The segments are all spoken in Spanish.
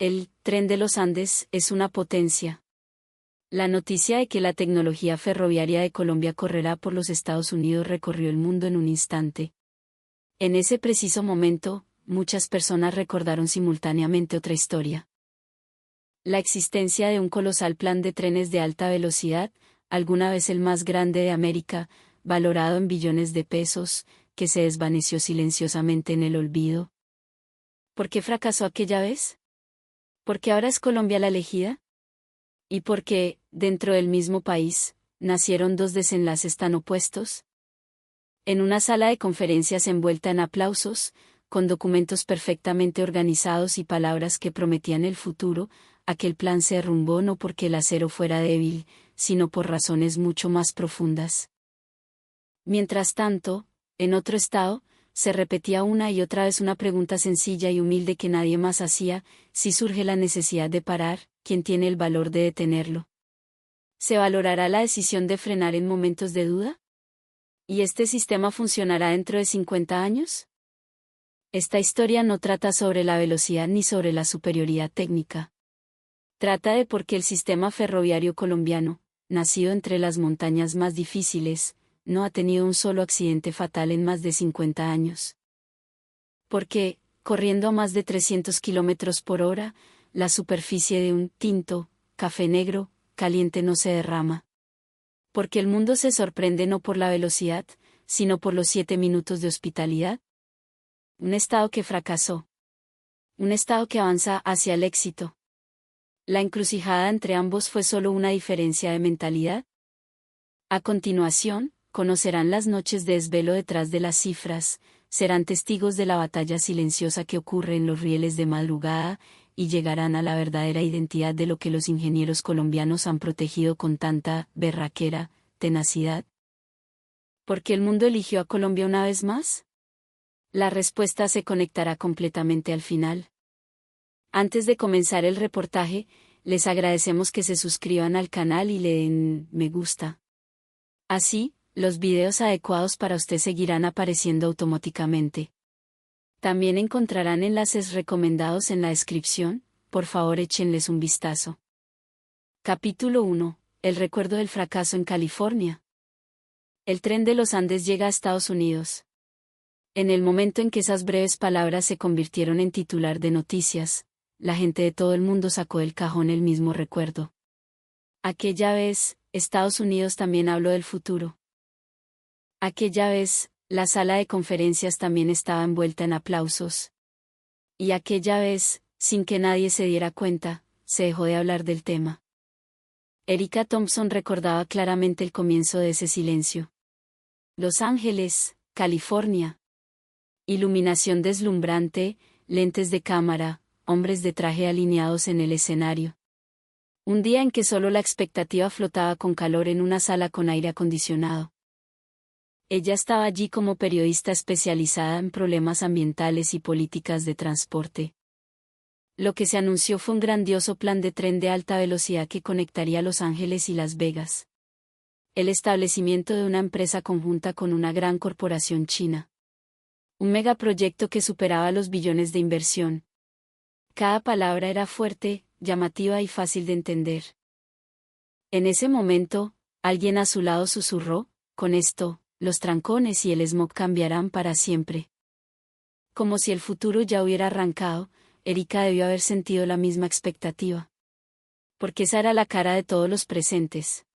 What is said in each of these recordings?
El tren de los Andes es una potencia. La noticia de que la tecnología ferroviaria de Colombia correrá por los Estados Unidos recorrió el mundo en un instante. En ese preciso momento, muchas personas recordaron simultáneamente otra historia. La existencia de un colosal plan de trenes de alta velocidad, alguna vez el más grande de América, valorado en billones de pesos, que se desvaneció silenciosamente en el olvido. ¿Por qué fracasó aquella vez? ¿Por qué ahora es Colombia la elegida? ¿Y por qué, dentro del mismo país, nacieron dos desenlaces tan opuestos? En una sala de conferencias envuelta en aplausos, con documentos perfectamente organizados y palabras que prometían el futuro, aquel plan se derrumbó no porque el acero fuera débil, sino por razones mucho más profundas. Mientras tanto, en otro estado, se repetía una y otra vez una pregunta sencilla y humilde que nadie más hacía: si surge la necesidad de parar, ¿quién tiene el valor de detenerlo? ¿Se valorará la decisión de frenar en momentos de duda? ¿Y este sistema funcionará dentro de 50 años? Esta historia no trata sobre la velocidad ni sobre la superioridad técnica. Trata de por qué el sistema ferroviario colombiano, nacido entre las montañas más difíciles, no ha tenido un solo accidente fatal en más de 50 años. Porque, corriendo a más de 300 kilómetros por hora, la superficie de un tinto, café negro, caliente no se derrama. Porque el mundo se sorprende no por la velocidad, sino por los 7 minutos de hospitalidad. Un estado que fracasó. Un estado que avanza hacia el éxito. La encrucijada entre ambos fue solo una diferencia de mentalidad. A continuación, conocerán las noches de desvelo detrás de las cifras, serán testigos de la batalla silenciosa que ocurre en los rieles de madrugada, y llegarán a la verdadera identidad de lo que los ingenieros colombianos han protegido con tanta berraquera, tenacidad. ¿Por qué el mundo eligió a Colombia una vez más? La respuesta se conectará completamente al final. Antes de comenzar el reportaje, les agradecemos que se suscriban al canal y le den me gusta. Así, los videos adecuados para usted seguirán apareciendo automáticamente. También encontrarán enlaces recomendados en la descripción, por favor échenles un vistazo. Capítulo 1. El recuerdo del fracaso en California. El tren de los Andes llega a Estados Unidos. En el momento en que esas breves palabras se convirtieron en titular de noticias, la gente de todo el mundo sacó del cajón el mismo recuerdo. Aquella vez, Estados Unidos también habló del futuro. Aquella vez, la sala de conferencias también estaba envuelta en aplausos. Y aquella vez, sin que nadie se diera cuenta, se dejó de hablar del tema. Erika Thompson recordaba claramente el comienzo de ese silencio. Los Ángeles, California. Iluminación deslumbrante, lentes de cámara, hombres de traje alineados en el escenario. Un día en que solo la expectativa flotaba con calor en una sala con aire acondicionado. Ella estaba allí como periodista especializada en problemas ambientales y políticas de transporte. Lo que se anunció fue un grandioso plan de tren de alta velocidad que conectaría Los Ángeles y Las Vegas. El establecimiento de una empresa conjunta con una gran corporación china. Un megaproyecto que superaba los billones de inversión. Cada palabra era fuerte, llamativa y fácil de entender. En ese momento, alguien a su lado susurró: con esto, los trancones y el smog cambiarán para siempre. Como si el futuro ya hubiera arrancado, Erika debió haber sentido la misma expectativa. Porque esa era la cara de todos los presentes.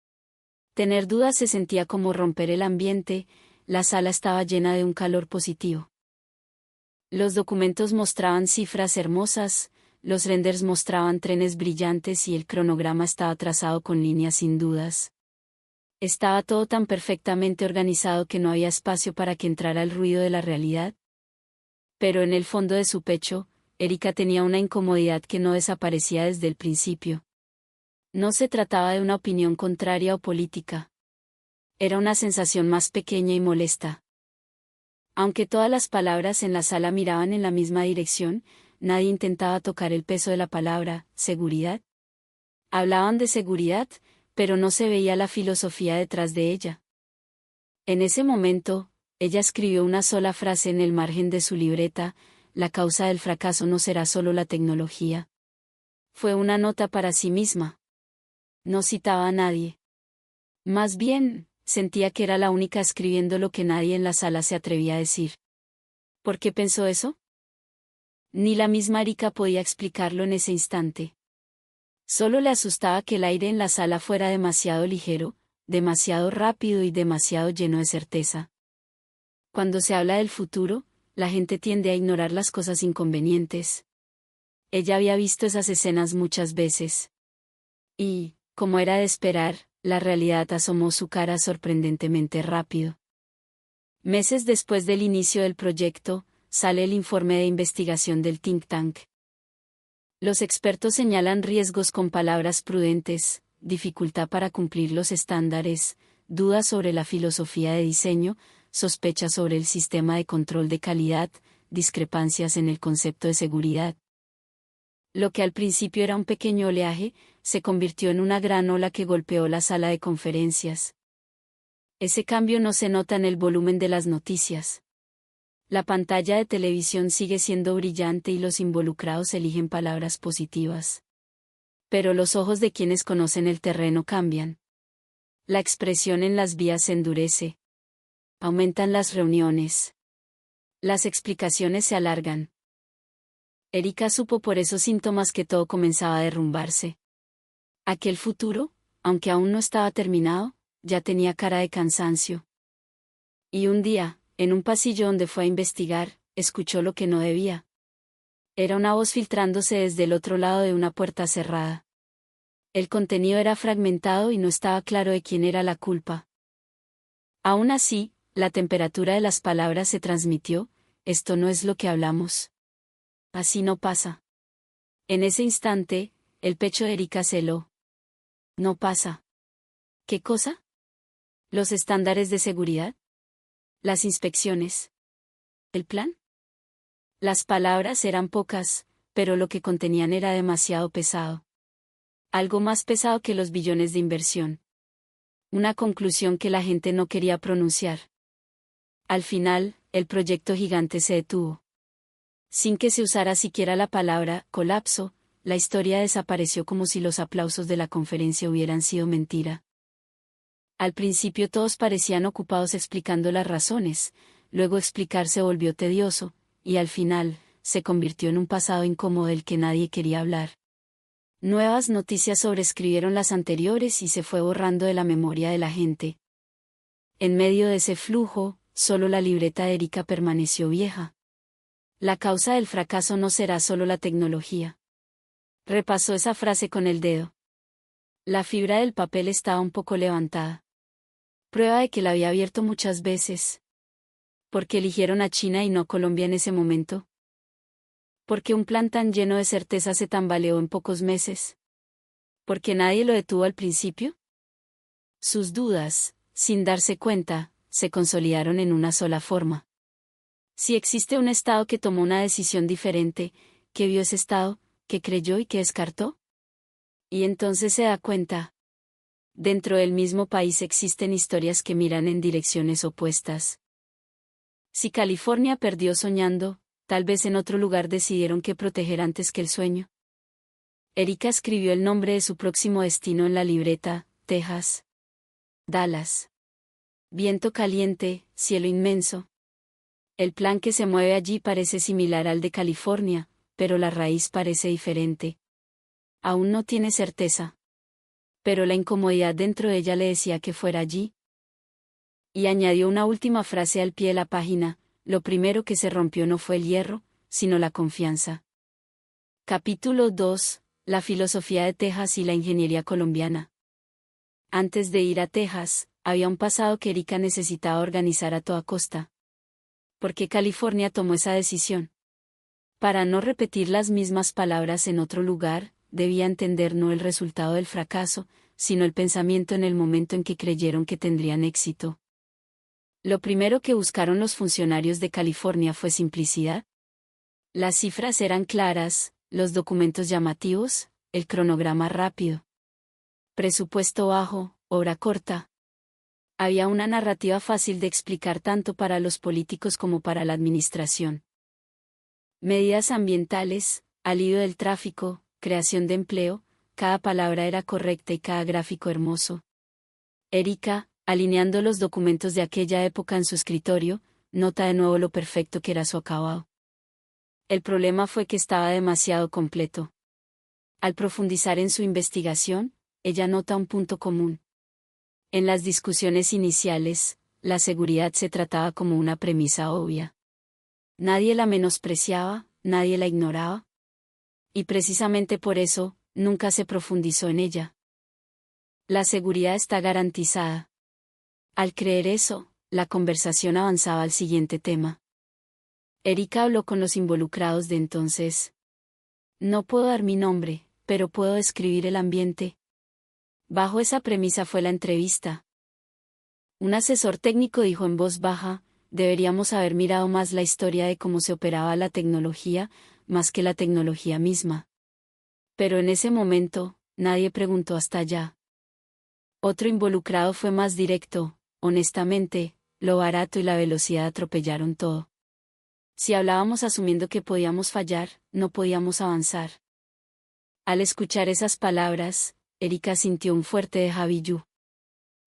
Tener dudas se sentía como romper el ambiente, la sala estaba llena de un calor positivo. Los documentos mostraban cifras hermosas, los renders mostraban trenes brillantes y el cronograma estaba trazado con líneas sin dudas. Estaba todo tan perfectamente organizado que no había espacio para que entrara el ruido de la realidad. Pero en el fondo de su pecho, Erika tenía una incomodidad que no desaparecía desde el principio. No se trataba de una opinión contraria o política. Era una sensación más pequeña y molesta. Aunque todas las palabras en la sala miraban en la misma dirección, nadie intentaba tocar el peso de la palabra seguridad. Hablaban de seguridad, pero no se veía la filosofía detrás de ella. En ese momento, ella escribió una sola frase en el margen de su libreta: la causa del fracaso no será solo la tecnología. Fue una nota para sí misma. No citaba a nadie. Más bien, sentía que era la única escribiendo lo que nadie en la sala se atrevía a decir. ¿Por qué pensó eso? Ni la misma Erika podía explicarlo en ese instante. Solo le asustaba que el aire en la sala fuera demasiado ligero, demasiado rápido y demasiado lleno de certeza. Cuando se habla del futuro, la gente tiende a ignorar las cosas inconvenientes. Ella había visto esas escenas muchas veces. Y, como era de esperar, la realidad asomó su cara sorprendentemente rápido. Meses después del inicio del proyecto, sale el informe de investigación del think tank. Los expertos señalan riesgos con palabras prudentes, dificultad para cumplir los estándares, dudas sobre la filosofía de diseño, sospechas sobre el sistema de control de calidad, discrepancias en el concepto de seguridad. Lo que al principio era un pequeño oleaje, se convirtió en una gran ola que golpeó la sala de conferencias. Ese cambio no se nota en el volumen de las noticias. La pantalla de televisión sigue siendo brillante y los involucrados eligen palabras positivas. Pero los ojos de quienes conocen el terreno cambian. La expresión en las vías se endurece. Aumentan las reuniones. Las explicaciones se alargan. Erika supo por esos síntomas que todo comenzaba a derrumbarse. Aquel futuro, aunque aún no estaba terminado, ya tenía cara de cansancio. Y un día, en un pasillo donde fue a investigar, escuchó lo que no debía. Era una voz filtrándose desde el otro lado de una puerta cerrada. El contenido era fragmentado y no estaba claro de quién era la culpa. Aún así, la temperatura de las palabras se transmitió: esto no es lo que hablamos. Así no pasa. En ese instante, el pecho de Erika se heló. No pasa. ¿Qué cosa? ¿Los estándares de seguridad? ¿Las inspecciones? ¿El plan? Las palabras eran pocas, pero lo que contenían era demasiado pesado. Algo más pesado que los billones de inversión. Una conclusión que la gente no quería pronunciar. Al final, el proyecto gigante se detuvo. Sin que se usara siquiera la palabra colapso, la historia desapareció como si los aplausos de la conferencia hubieran sido mentira. Al principio todos parecían ocupados explicando las razones, luego explicar se volvió tedioso, y al final, se convirtió en un pasado incómodo del que nadie quería hablar. Nuevas noticias sobreescribieron las anteriores y se fue borrando de la memoria de la gente. En medio de ese flujo, solo la libreta de Erika permaneció vieja. La causa del fracaso no será solo la tecnología. Repasó esa frase con el dedo. La fibra del papel estaba un poco levantada. Prueba de que la había abierto muchas veces. ¿Por qué eligieron a China y no Colombia en ese momento? ¿Por qué un plan tan lleno de certeza se tambaleó en pocos meses? ¿Por qué nadie lo detuvo al principio? Sus dudas, sin darse cuenta, se consolidaron en una sola forma. Si existe un Estado que tomó una decisión diferente, ¿qué vio ese Estado, que creyó y que descartó? Y entonces se da cuenta. Dentro del mismo país existen historias que miran en direcciones opuestas. Si California perdió soñando, tal vez en otro lugar decidieron que proteger antes que el sueño. Erika escribió el nombre de su próximo destino en la libreta: Texas. Dallas. Viento caliente, cielo inmenso. El plan que se mueve allí parece similar al de California, pero la raíz parece diferente. Aún no tiene certeza. Pero la incomodidad dentro de ella le decía que fuera allí. Y añadió una última frase al pie de la página: lo primero que se rompió no fue el hierro, sino la confianza. Capítulo 2. La filosofía de Texas y la ingeniería colombiana. Antes de ir a Texas, había un pasado que Erika necesitaba organizar a toda costa. ¿Por qué California tomó esa decisión? Para no repetir las mismas palabras en otro lugar, debía entender no el resultado del fracaso, sino el pensamiento en el momento en que creyeron que tendrían éxito. Lo primero que buscaron los funcionarios de California fue simplicidad. Las cifras eran claras, los documentos llamativos, el cronograma rápido. Presupuesto bajo, obra corta. Había una narrativa fácil de explicar tanto para los políticos como para la administración. Medidas ambientales, alivio del tráfico, creación de empleo, cada palabra era correcta y cada gráfico hermoso. Erika, alineando los documentos de aquella época en su escritorio, nota de nuevo lo perfecto que era su acabado. El problema fue que estaba demasiado completo. Al profundizar en su investigación, ella nota un punto común. En las discusiones iniciales, la seguridad se trataba como una premisa obvia. Nadie la menospreciaba, nadie la ignoraba. Y precisamente por eso, nunca se profundizó en ella. La seguridad está garantizada. Al creer eso, la conversación avanzaba al siguiente tema. Erika habló con los involucrados de entonces. No puedo dar mi nombre, pero puedo describir el ambiente. Bajo esa premisa fue la entrevista. Un asesor técnico dijo en voz baja, deberíamos haber mirado más la historia de cómo se operaba la tecnología, más que la tecnología misma. Pero en ese momento, nadie preguntó hasta allá. Otro involucrado fue más directo, honestamente, lo barato y la velocidad atropellaron todo. Si hablábamos asumiendo que podíamos fallar, no podíamos avanzar. Al escuchar esas palabras, Erika sintió un fuerte déjà vu.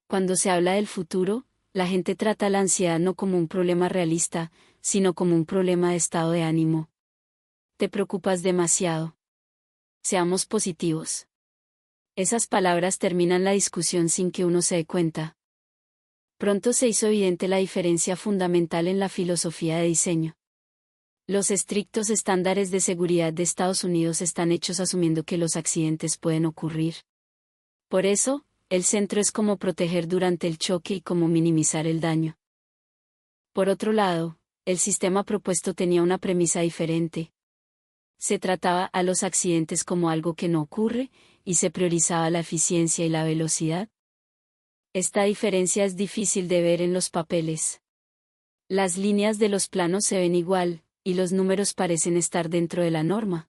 Cuando se habla del futuro, la gente trata la ansiedad no como un problema realista, sino como un problema de estado de ánimo. Te preocupas demasiado. Seamos positivos. Esas palabras terminan la discusión sin que uno se dé cuenta. Pronto se hizo evidente la diferencia fundamental en la filosofía de diseño. Los estrictos estándares de seguridad de Estados Unidos están hechos asumiendo que los accidentes pueden ocurrir. Por eso, el centro es cómo proteger durante el choque y cómo minimizar el daño. Por otro lado, el sistema propuesto tenía una premisa diferente. Se trataba a los accidentes como algo que no ocurre, y se priorizaba la eficiencia y la velocidad. Esta diferencia es difícil de ver en los papeles. Las líneas de los planos se ven igual, y los números parecen estar dentro de la norma.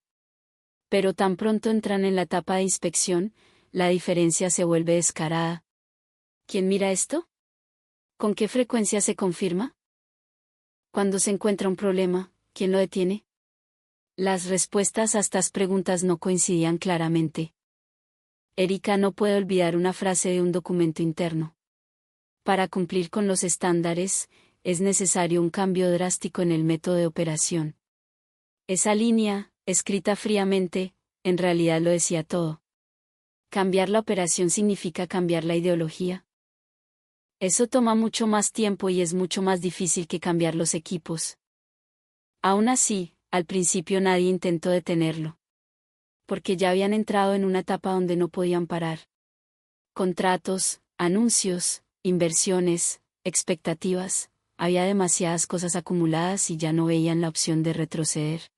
Pero tan pronto entran en la etapa de inspección, la diferencia se vuelve descarada. ¿Quién mira esto? ¿Con qué frecuencia se confirma? Cuando se encuentra un problema, ¿quién lo detiene? Las respuestas a estas preguntas no coincidían claramente. Erika no puede olvidar una frase de un documento interno. Para cumplir con los estándares, es necesario un cambio drástico en el método de operación. Esa línea, escrita fríamente, en realidad lo decía todo. Cambiar la operación significa cambiar la ideología. Eso toma mucho más tiempo y es mucho más difícil que cambiar los equipos. Aún así, al principio nadie intentó detenerlo. Porque ya habían entrado en una etapa donde no podían parar. Contratos, anuncios, inversiones, expectativas, había demasiadas cosas acumuladas y ya no veían la opción de retroceder.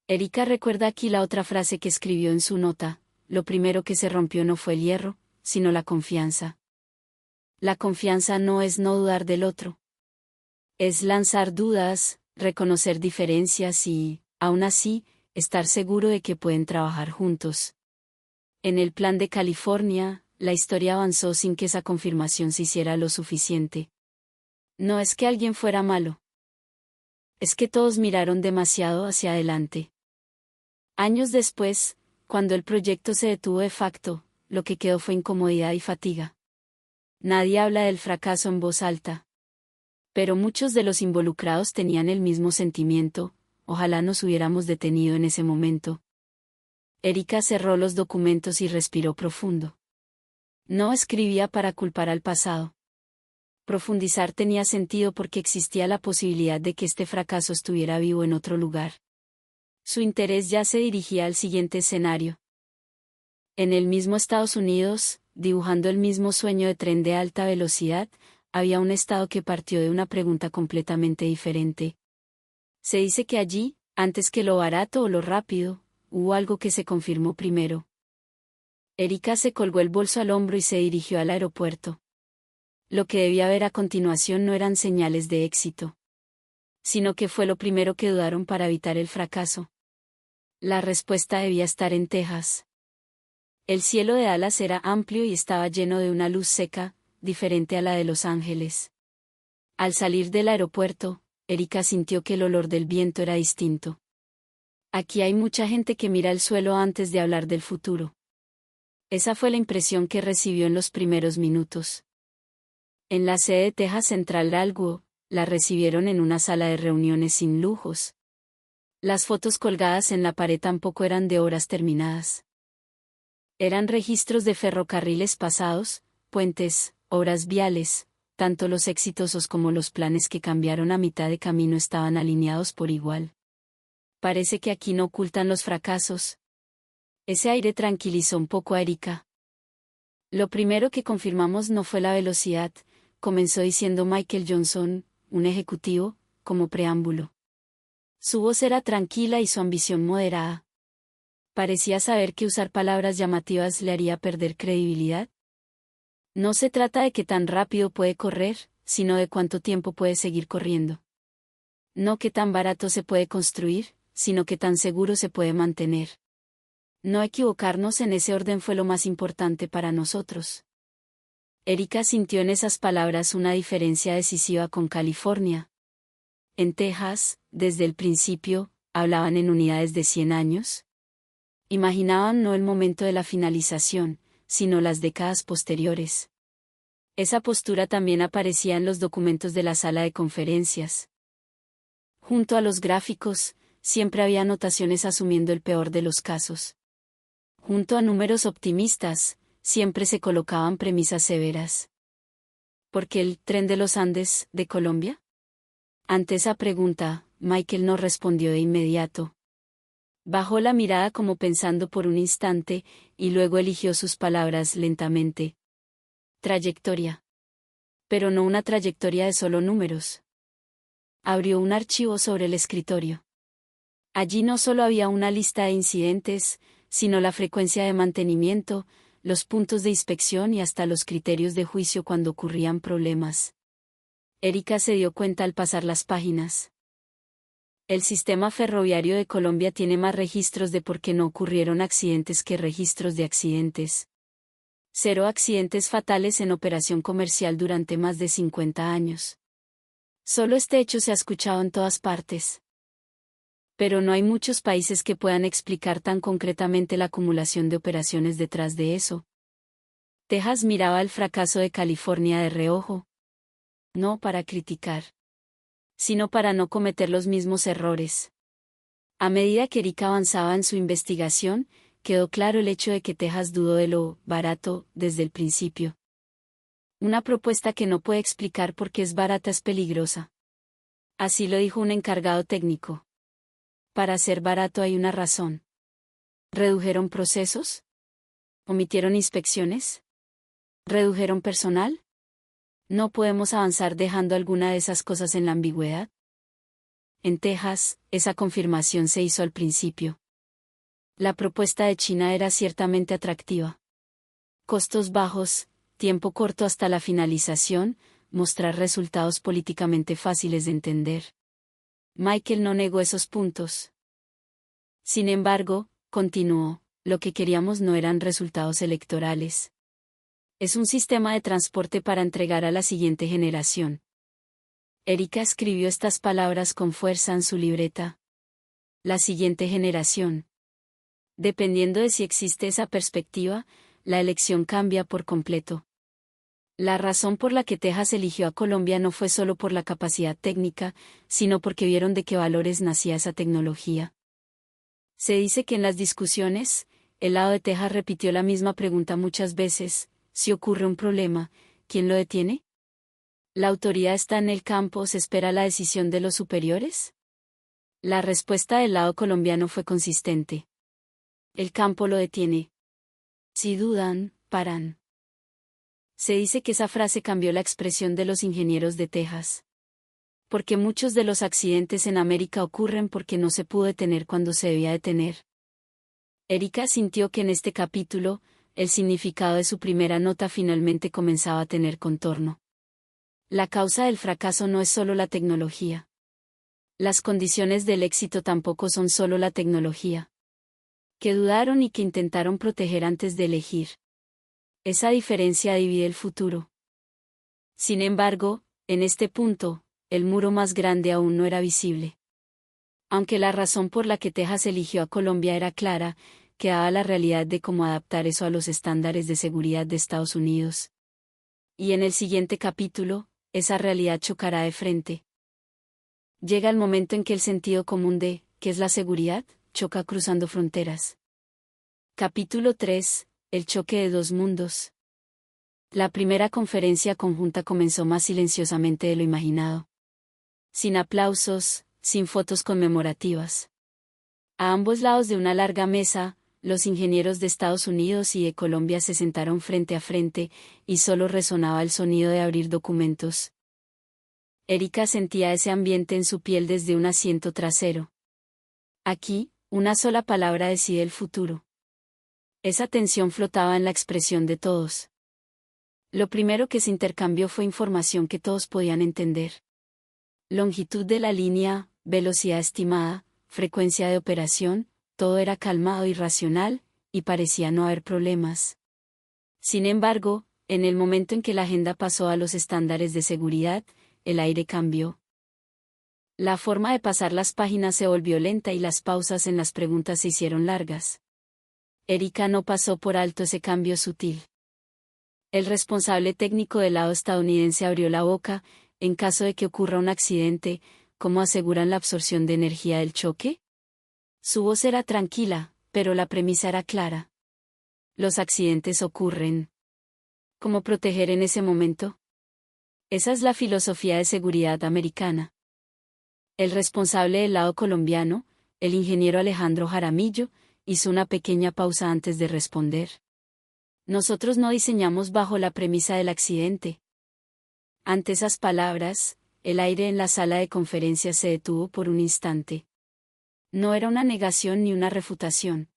Erika recuerda aquí la otra frase que escribió en su nota: lo primero que se rompió no fue el hierro, sino la confianza. La confianza no es no dudar del otro. Es lanzar dudas, reconocer diferencias y, aún así, estar seguro de que pueden trabajar juntos. En el plan de California, la historia avanzó sin que esa confirmación se hiciera lo suficiente. No es que alguien fuera malo. Es que todos miraron demasiado hacia adelante. Años después, cuando el proyecto se detuvo de facto, lo que quedó fue incomodidad y fatiga. Nadie habla del fracaso en voz alta. Pero muchos de los involucrados tenían el mismo sentimiento: ojalá nos hubiéramos detenido en ese momento. Erika cerró los documentos y respiró profundo. No escribía para culpar al pasado. Profundizar tenía sentido porque existía la posibilidad de que este fracaso estuviera vivo en otro lugar. Su interés ya se dirigía al siguiente escenario. En el mismo Estados Unidos, dibujando el mismo sueño de tren de alta velocidad, había un estado que partió de una pregunta completamente diferente. Se dice que allí, antes que lo barato o lo rápido, hubo algo que se confirmó primero. Erika se colgó el bolso al hombro y se dirigió al aeropuerto. Lo que debía ver a continuación no eran señales de éxito, sino que fue lo primero que dudaron para evitar el fracaso. La respuesta debía estar en Texas. El cielo de Dallas era amplio y estaba lleno de una luz seca, diferente a la de Los Ángeles. Al salir del aeropuerto, Erika sintió que el olor del viento era distinto. Aquí hay mucha gente que mira el suelo antes de hablar del futuro. Esa fue la impresión que recibió en los primeros minutos. En la sede de Texas Central Ralgwo, la recibieron en una sala de reuniones sin lujos. Las fotos colgadas en la pared tampoco eran de obras terminadas. Eran registros de ferrocarriles pasados, puentes, obras viales, tanto los exitosos como los planes que cambiaron a mitad de camino estaban alineados por igual. Parece que aquí no ocultan los fracasos. Ese aire tranquilizó un poco a Erika. Lo primero que confirmamos no fue la velocidad, comenzó diciendo Michael Johnson, un ejecutivo, como preámbulo. Su voz era tranquila y su ambición moderada. Parecía saber que usar palabras llamativas le haría perder credibilidad. No se trata de qué tan rápido puede correr, sino de cuánto tiempo puede seguir corriendo. No qué tan barato se puede construir, sino qué tan seguro se puede mantener. No equivocarnos en ese orden fue lo más importante para nosotros. Erika sintió en esas palabras una diferencia decisiva con California. En Texas, desde el principio, hablaban en unidades de 100 años. Imaginaban no el momento de la finalización, sino las décadas posteriores. Esa postura también aparecía en los documentos de la sala de conferencias. Junto a los gráficos, siempre había anotaciones asumiendo el peor de los casos. Junto a números optimistas, siempre se colocaban premisas severas. ¿Por qué el tren de los Andes, de Colombia? Ante esa pregunta, Michael no respondió de inmediato. Bajó la mirada como pensando por un instante, y luego eligió sus palabras lentamente. Trayectoria. Pero no una trayectoria de solo números. Abrió un archivo sobre el escritorio. Allí no solo había una lista de incidentes, sino la frecuencia de mantenimiento, los puntos de inspección y hasta los criterios de juicio cuando ocurrían problemas. Erika se dio cuenta al pasar las páginas. El sistema ferroviario de Colombia tiene más registros de por qué no ocurrieron accidentes que registros de accidentes. 0 accidentes fatales en operación comercial durante más de 50 años. Solo este hecho se ha escuchado en todas partes. Pero no hay muchos países que puedan explicar tan concretamente la acumulación de operaciones detrás de eso. Texas miraba el fracaso de California de reojo. No para criticar, sino para no cometer los mismos errores. A medida que Erika avanzaba en su investigación, quedó claro el hecho de que Texas dudó de lo barato desde el principio. Una propuesta que no puede explicar por qué es barata es peligrosa. Así lo dijo un encargado técnico. Para ser barato hay una razón. ¿Redujeron procesos? ¿Omitieron inspecciones? ¿Redujeron personal? No podemos avanzar dejando alguna de esas cosas en la ambigüedad. En Texas, esa confirmación se hizo al principio. La propuesta de China era ciertamente atractiva. Costos bajos, tiempo corto hasta la finalización, mostrar resultados políticamente fáciles de entender. Michael no negó esos puntos. Sin embargo, continuó, lo que queríamos no eran resultados electorales. Es un sistema de transporte para entregar a la siguiente generación. Erika escribió estas palabras con fuerza en su libreta. La siguiente generación. Dependiendo de si existe esa perspectiva, la elección cambia por completo. La razón por la que Texas eligió a Colombia no fue solo por la capacidad técnica, sino porque vieron de qué valores nacía esa tecnología. Se dice que en las discusiones, el lado de Texas repitió la misma pregunta muchas veces: si ocurre un problema, ¿quién lo detiene? ¿La autoridad está en el campo o se espera la decisión de los superiores? La respuesta del lado colombiano fue consistente. El campo lo detiene. Si dudan, paran. Se dice que esa frase cambió la expresión de los ingenieros de Texas. Porque muchos de los accidentes en América ocurren porque no se pudo detener cuando se debía detener. Erika sintió que en este capítulo, el significado de su primera nota finalmente comenzaba a tener contorno. La causa del fracaso no es solo la tecnología. Las condiciones del éxito tampoco son solo la tecnología. Que dudaron y que intentaron proteger antes de elegir. Esa diferencia divide el futuro. Sin embargo, en este punto, el muro más grande aún no era visible. Aunque la razón por la que Texas eligió a Colombia era clara, quedaba la realidad de cómo adaptar eso a los estándares de seguridad de Estados Unidos. Y en el siguiente capítulo, esa realidad chocará de frente. Llega el momento en que el sentido común de ¿qué es la seguridad?, choca cruzando fronteras. Capítulo 3. El choque de dos mundos. La primera conferencia conjunta comenzó más silenciosamente de lo imaginado. Sin aplausos, sin fotos conmemorativas. A ambos lados de una larga mesa, los ingenieros de Estados Unidos y de Colombia se sentaron frente a frente, y solo resonaba el sonido de abrir documentos. Erika sentía ese ambiente en su piel desde un asiento trasero. Aquí, una sola palabra decide el futuro. Esa tensión flotaba en la expresión de todos. Lo primero que se intercambió fue información que todos podían entender. Longitud de la línea, velocidad estimada, frecuencia de operación, todo era calmado y racional, y parecía no haber problemas. Sin embargo, en el momento en que la agenda pasó a los estándares de seguridad, el aire cambió. La forma de pasar las páginas se volvió lenta y las pausas en las preguntas se hicieron largas. Erika no pasó por alto ese cambio sutil. El responsable técnico del lado estadounidense abrió la boca. En caso de que ocurra un accidente, ¿cómo aseguran la absorción de energía del choque? Su voz era tranquila, pero la premisa era clara. Los accidentes ocurren. ¿Cómo proteger en ese momento? Esa es la filosofía de seguridad americana. El responsable del lado colombiano, el ingeniero Alejandro Jaramillo, hizo una pequeña pausa antes de responder. Nosotros no diseñamos bajo la premisa del accidente. Ante esas palabras, el aire en la sala de conferencias se detuvo por un instante. No era una negación ni una refutación.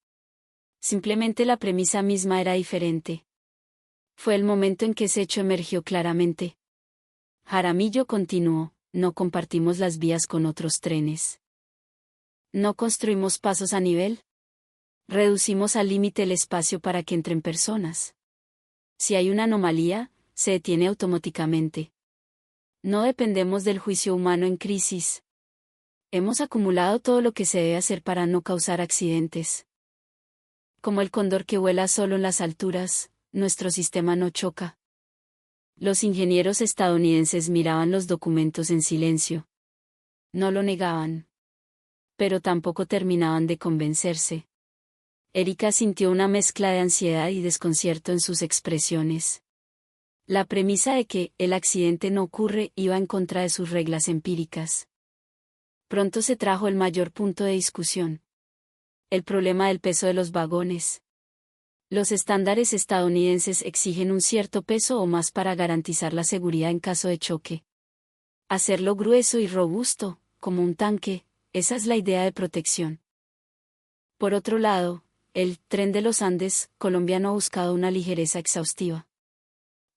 Simplemente la premisa misma era diferente. Fue el momento en que ese hecho emergió claramente. Jaramillo continuó: no compartimos las vías con otros trenes. No construimos pasos a nivel. Reducimos al límite el espacio para que entren personas. Si hay una anomalía, se detiene automáticamente. No dependemos del juicio humano en crisis. Hemos acumulado todo lo que se debe hacer para no causar accidentes. Como el cóndor que vuela solo en las alturas, nuestro sistema no choca. Los ingenieros estadounidenses miraban los documentos en silencio. No lo negaban. Pero tampoco terminaban de convencerse. Erika sintió una mezcla de ansiedad y desconcierto en sus expresiones. La premisa de que el accidente no ocurre iba en contra de sus reglas empíricas. Pronto se trajo el mayor punto de discusión. El problema del peso de los vagones. Los estándares estadounidenses exigen un cierto peso o más para garantizar la seguridad en caso de choque. Hacerlo grueso y robusto, como un tanque, esa es la idea de protección. Por otro lado, el Tren de los Andes colombiano ha buscado una ligereza exhaustiva.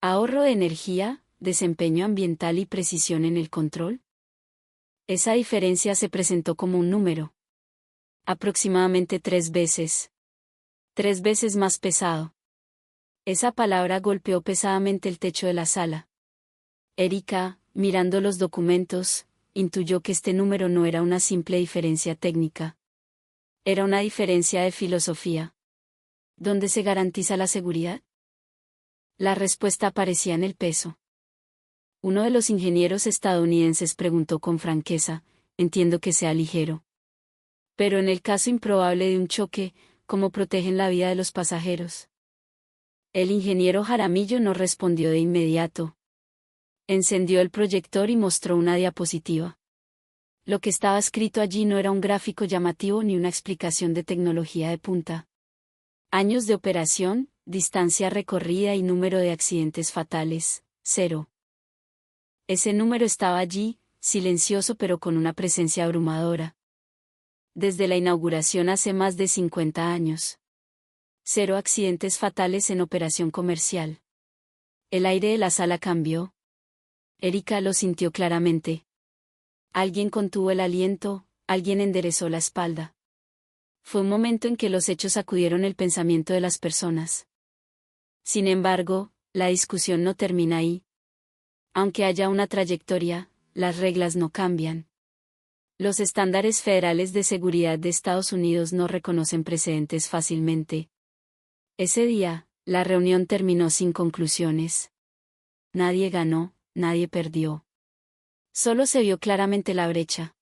Ahorro de energía, desempeño ambiental y precisión en el control. Esa diferencia se presentó como un número. Aproximadamente 3 veces. 3 veces más pesado. Esa palabra golpeó pesadamente el techo de la sala. Erika, mirando los documentos, intuyó que este número no era una simple diferencia técnica. Era una diferencia de filosofía. ¿Dónde se garantiza la seguridad? La respuesta aparecía en el peso. Uno de los ingenieros estadounidenses preguntó con franqueza: entiendo que sea ligero. Pero en el caso improbable de un choque, ¿cómo protegen la vida de los pasajeros? El ingeniero Jaramillo no respondió de inmediato. Encendió el proyector y mostró una diapositiva. Lo que estaba escrito allí no era un gráfico llamativo ni una explicación de tecnología de punta. Años de operación, distancia recorrida y número de accidentes fatales, 0. Ese número estaba allí, silencioso pero con una presencia abrumadora. Desde la inauguración hace más de 50 años. 0 accidentes fatales en operación comercial. El aire de la sala cambió. Erika lo sintió claramente. Alguien contuvo el aliento, alguien enderezó la espalda. Fue un momento en que los hechos sacudieron el pensamiento de las personas. Sin embargo, la discusión no termina ahí. Aunque haya una trayectoria, las reglas no cambian. Los estándares federales de seguridad de Estados Unidos no reconocen precedentes fácilmente. Ese día, la reunión terminó sin conclusiones. Nadie ganó, nadie perdió. Solo se vio claramente la brecha.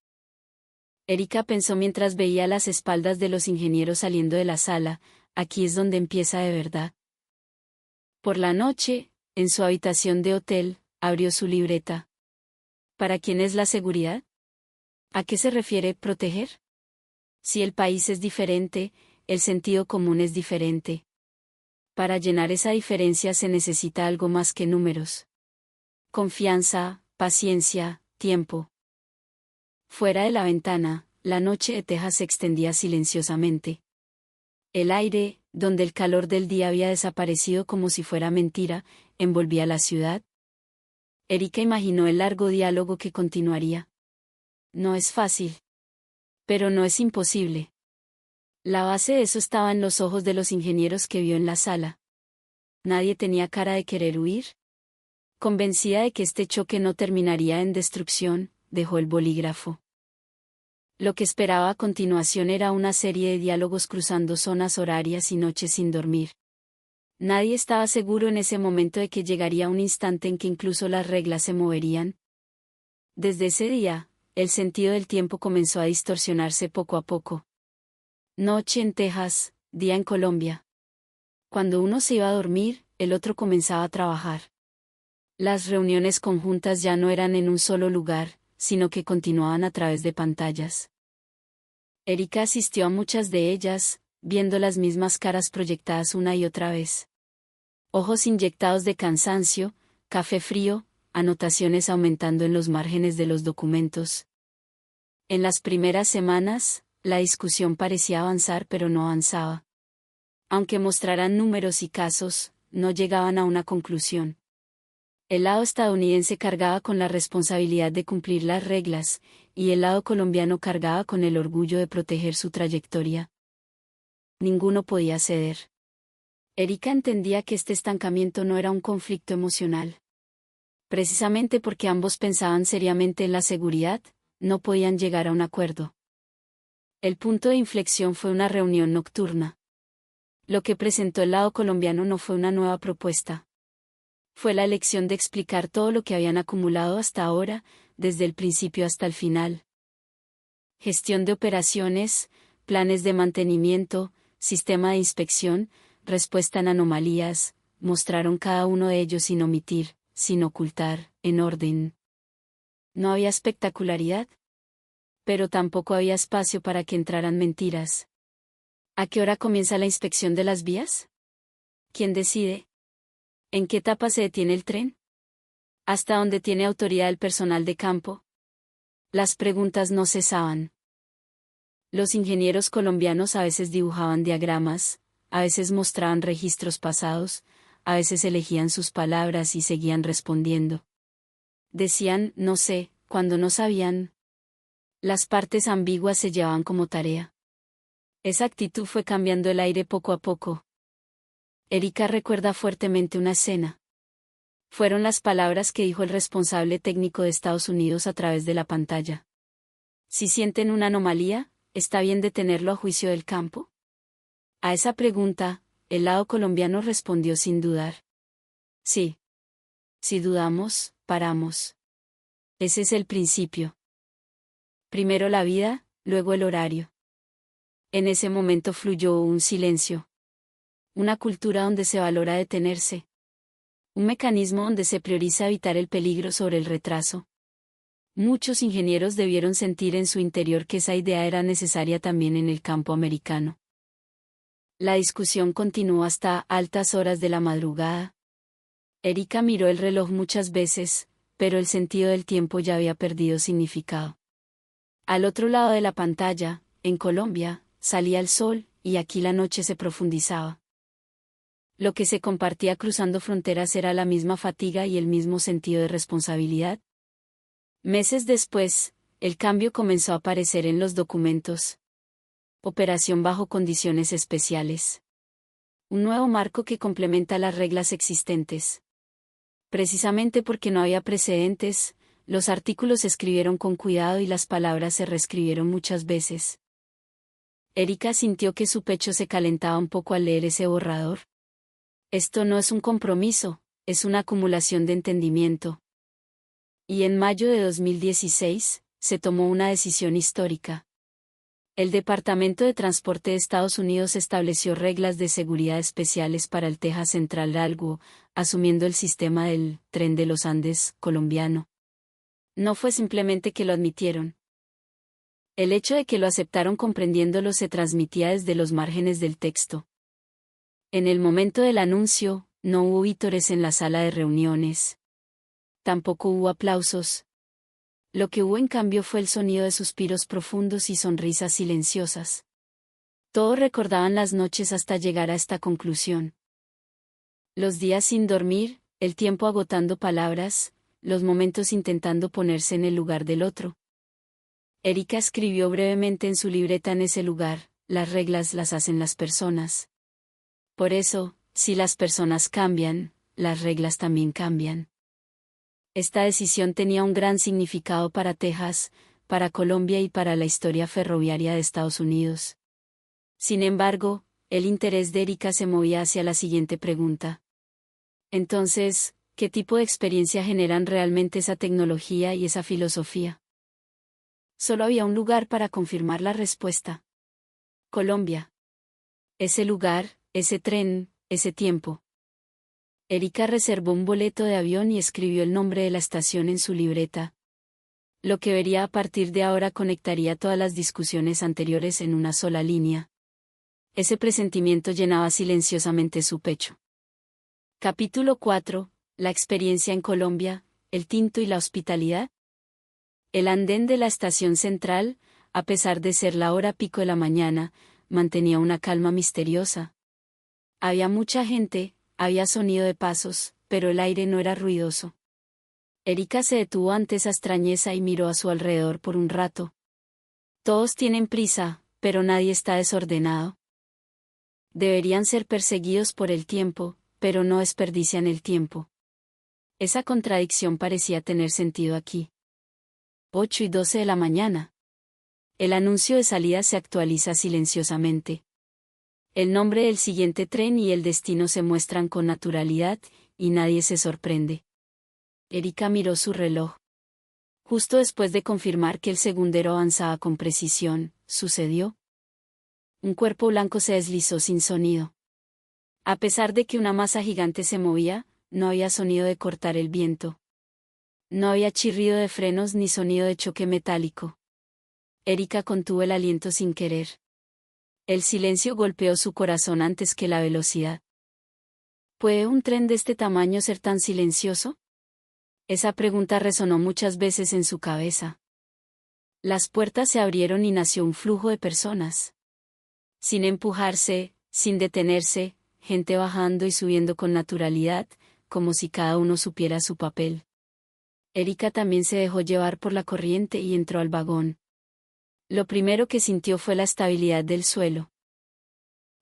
Erika pensó mientras veía las espaldas de los ingenieros saliendo de la sala, aquí es donde empieza de verdad. Por la noche, en su habitación de hotel, abrió su libreta. ¿Para quién es la seguridad? ¿A qué se refiere proteger? Si el país es diferente, el sentido común es diferente. Para llenar esa diferencia se necesita algo más que números. Confianza, paciencia, tiempo. Fuera de la ventana, la noche de Texas se extendía silenciosamente. El aire, donde el calor del día había desaparecido como si fuera mentira, envolvía la ciudad. Erika imaginó el largo diálogo que continuaría. No es fácil. Pero no es imposible. La base de eso estaba en los ojos de los ingenieros que vio en la sala. Nadie tenía cara de querer huir. Convencida de que este choque no terminaría en destrucción, dejó el bolígrafo. Lo que esperaba a continuación era una serie de diálogos cruzando zonas horarias y noches sin dormir. Nadie estaba seguro en ese momento de que llegaría un instante en que incluso las reglas se moverían. Desde ese día, el sentido del tiempo comenzó a distorsionarse poco a poco. Noche en Texas, día en Colombia. Cuando uno se iba a dormir, el otro comenzaba a trabajar. Las reuniones conjuntas ya no eran en un solo lugar, sino que continuaban a través de pantallas. Erika asistió a muchas de ellas, viendo las mismas caras proyectadas una y otra vez. Ojos inyectados de cansancio, café frío, anotaciones aumentando en los márgenes de los documentos. En las primeras semanas, la discusión parecía avanzar pero no avanzaba. Aunque mostraran números y casos, no llegaban a una conclusión. El lado estadounidense cargaba con la responsabilidad de cumplir las reglas, y el lado colombiano cargaba con el orgullo de proteger su trayectoria. Ninguno podía ceder. Erika entendía que este estancamiento no era un conflicto emocional. Precisamente porque ambos pensaban seriamente en la seguridad, no podían llegar a un acuerdo. El punto de inflexión fue una reunión nocturna. Lo que presentó el lado colombiano no fue una nueva propuesta. Fue la elección de explicar todo lo que habían acumulado hasta ahora, desde el principio hasta el final. Gestión de operaciones, planes de mantenimiento, sistema de inspección, respuesta en anomalías, mostraron cada uno de ellos sin omitir, sin ocultar, en orden. No había espectacularidad, pero tampoco había espacio para que entraran mentiras. ¿A qué hora comienza la inspección de las vías? ¿Quién decide? ¿En qué etapa se detiene el tren? ¿Hasta dónde tiene autoridad el personal de campo? Las preguntas no cesaban. Los ingenieros colombianos a veces dibujaban diagramas, a veces mostraban registros pasados, a veces elegían sus palabras y seguían respondiendo. Decían, no sé, cuando no sabían. Las partes ambiguas se llevaban como tarea. Esa actitud fue cambiando el aire poco a poco. Erika recuerda fuertemente una escena. Fueron las palabras que dijo el responsable técnico de Estados Unidos a través de la pantalla. Si sienten una anomalía, ¿está bien detenerlo a juicio del campo? A esa pregunta, el lado colombiano respondió sin dudar. Sí. Si dudamos, paramos. Ese es el principio. Primero la vida, luego el horario. En ese momento fluyó un silencio. Una cultura donde se valora detenerse. Un mecanismo donde se prioriza evitar el peligro sobre el retraso. Muchos ingenieros debieron sentir en su interior que esa idea era necesaria también en el campo americano. La discusión continuó hasta altas horas de la madrugada. Erika miró el reloj muchas veces, pero el sentido del tiempo ya había perdido significado. Al otro lado de la pantalla, en Colombia, salía el sol, y aquí la noche se profundizaba. Lo que se compartía cruzando fronteras era la misma fatiga y el mismo sentido de responsabilidad. Meses después, el cambio comenzó a aparecer en los documentos. Operación bajo condiciones especiales. Un nuevo marco que complementa las reglas existentes. Precisamente porque no había precedentes, los artículos se escribieron con cuidado y las palabras se reescribieron muchas veces. Erika sintió que su pecho se calentaba un poco al leer ese borrador. Esto no es un compromiso, es una acumulación de entendimiento. Y en mayo de 2016, se tomó una decisión histórica. El Departamento de Transporte de Estados Unidos estableció reglas de seguridad especiales para el Texas Central Railroad, asumiendo el sistema del Tren de los Andes colombiano. No fue simplemente que lo admitieron. El hecho de que lo aceptaron comprendiéndolo se transmitía desde los márgenes del texto. En el momento del anuncio, no hubo vítores en la sala de reuniones. Tampoco hubo aplausos. Lo que hubo en cambio fue el sonido de suspiros profundos y sonrisas silenciosas. Todos recordaban las noches hasta llegar a esta conclusión. Los días sin dormir, el tiempo agotando palabras, los momentos intentando ponerse en el lugar del otro. Erika escribió brevemente en su libreta: en ese lugar, las reglas las hacen las personas. Por eso, si las personas cambian, las reglas también cambian. Esta decisión tenía un gran significado para Texas, para Colombia y para la historia ferroviaria de Estados Unidos. Sin embargo, el interés de Erika se movía hacia la siguiente pregunta. Entonces, ¿qué tipo de experiencia generan realmente esa tecnología y esa filosofía? Solo había un lugar para confirmar la respuesta. Colombia. Ese lugar, ese tren, ese tiempo. Erika reservó un boleto de avión y escribió el nombre de la estación en su libreta. Lo que vería a partir de ahora conectaría todas las discusiones anteriores en una sola línea. Ese presentimiento llenaba silenciosamente su pecho. Capítulo 4. La experiencia en Colombia, el tinto y la hospitalidad. El andén de la estación central, a pesar de ser la hora pico de la mañana, mantenía una calma misteriosa. Había mucha gente, había sonido de pasos, pero el aire no era ruidoso. Erika se detuvo ante esa extrañeza y miró a su alrededor por un rato. Todos tienen prisa, pero nadie está desordenado. Deberían ser perseguidos por el tiempo, pero no desperdician el tiempo. Esa contradicción parecía tener sentido aquí. 8:12 de la mañana. El anuncio de salida se actualiza silenciosamente. El nombre del siguiente tren y el destino se muestran con naturalidad, y nadie se sorprende. Erika miró su reloj. Justo después de confirmar que el segundero avanzaba con precisión, sucedió. Un cuerpo blanco se deslizó sin sonido. A pesar de que una masa gigante se movía, no había sonido de cortar el viento. No había chirrido de frenos ni sonido de choque metálico. Erika contuvo el aliento sin querer. El silencio golpeó su corazón antes que la velocidad. ¿Puede un tren de este tamaño ser tan silencioso? Esa pregunta resonó muchas veces en su cabeza. Las puertas se abrieron y nació un flujo de personas. Sin empujarse, sin detenerse, gente bajando y subiendo con naturalidad, como si cada uno supiera su papel. Erika también se dejó llevar por la corriente y entró al vagón. Lo primero que sintió fue la estabilidad del suelo.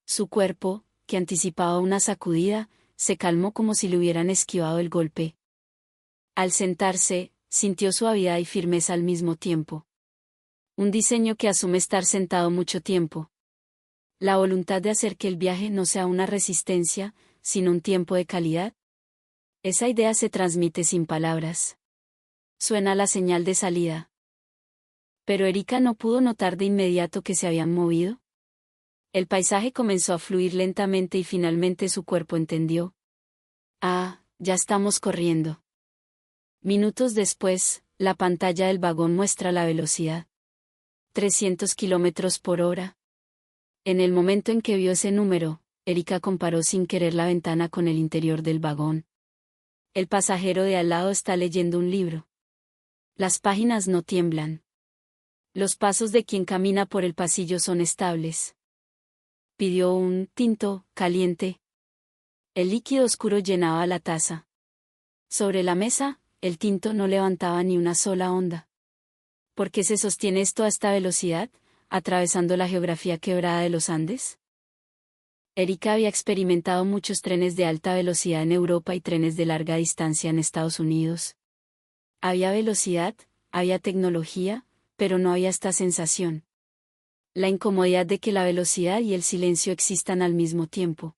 Su cuerpo, que anticipaba una sacudida, se calmó como si le hubieran esquivado el golpe. Al sentarse, sintió suavidad y firmeza al mismo tiempo. Un diseño que asume estar sentado mucho tiempo. La voluntad de hacer que el viaje no sea una resistencia, sino un tiempo de calidad. Esa idea se transmite sin palabras. Suena la señal de salida. Pero Erika no pudo notar de inmediato que se habían movido. El paisaje comenzó a fluir lentamente y finalmente su cuerpo entendió. Ah, ya estamos corriendo. Minutos después, la pantalla del vagón muestra la velocidad. 300 kilómetros por hora. En el momento en que vio ese número, Erika comparó sin querer la ventana con el interior del vagón. El pasajero de al lado está leyendo un libro. Las páginas no tiemblan. Los pasos de quien camina por el pasillo son estables. Pidió un tinto caliente. El líquido oscuro llenaba la taza. Sobre la mesa, el tinto no levantaba ni una sola onda. ¿Por qué se sostiene esto a esta velocidad, atravesando la geografía quebrada de los Andes? Erika había experimentado muchos trenes de alta velocidad en Europa y trenes de larga distancia en Estados Unidos. Había velocidad, había tecnología, pero no había esta sensación. La incomodidad de que la velocidad y el silencio existan al mismo tiempo.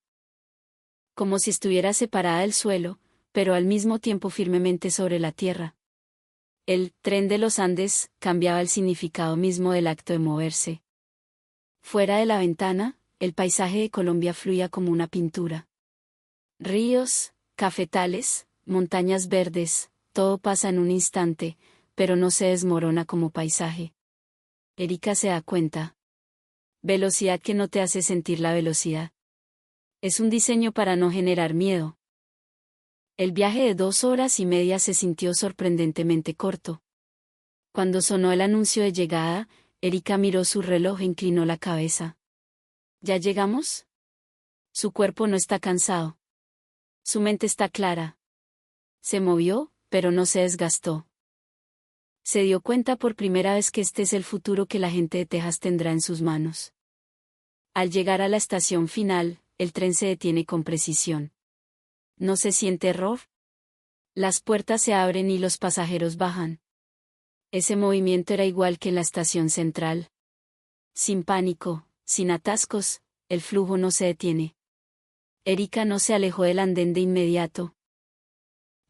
Como si estuviera separada del suelo, pero al mismo tiempo firmemente sobre la tierra. El tren de los Andes cambiaba el significado mismo del acto de moverse. Fuera de la ventana, el paisaje de Colombia fluía como una pintura. Ríos, cafetales, montañas verdes, todo pasa en un instante, pero no se desmorona como paisaje. Erika se da cuenta. Velocidad que no te hace sentir la velocidad. Es un diseño para no generar miedo. El viaje de 2 horas y media se sintió sorprendentemente corto. Cuando sonó el anuncio de llegada, Erika miró su reloj e inclinó la cabeza. ¿Ya llegamos? Su cuerpo no está cansado. Su mente está clara. Se movió, pero no se desgastó. Se dio cuenta por primera vez que este es el futuro que la gente de Texas tendrá en sus manos. Al llegar a la estación final, el tren se detiene con precisión. ¿No se siente error? Las puertas se abren y los pasajeros bajan. Ese movimiento era igual que en la estación central. Sin pánico, sin atascos, el flujo no se detiene. Erika no se alejó del andén de inmediato.